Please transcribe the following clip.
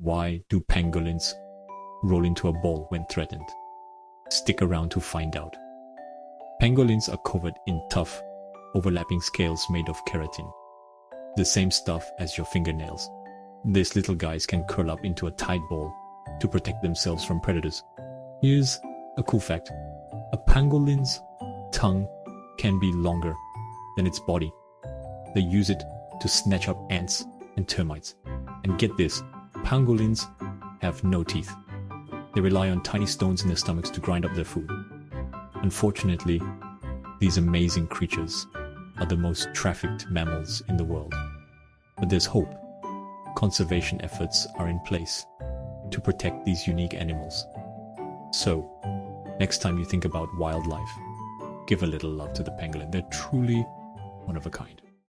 why do pangolins roll into a ball when threatened? Stick around to find out. Pangolins are covered in tough, overlapping scales made of keratin, the same stuff as your fingernails. These little guys can curl up into a tight ball to protect themselves from predators. Here's a cool fact. A pangolin's tongue can be longer than its body. They use it to snatch up ants and termites. And get this, pangolins have no teeth. They rely on tiny stones in their stomachs to grind up their food. Unfortunately, these amazing creatures are the most trafficked mammals in the world. But there's hope. Conservation efforts are in place to protect these unique animals. So, next time you think about wildlife, give a little love to the pangolin. They're truly one of a kind.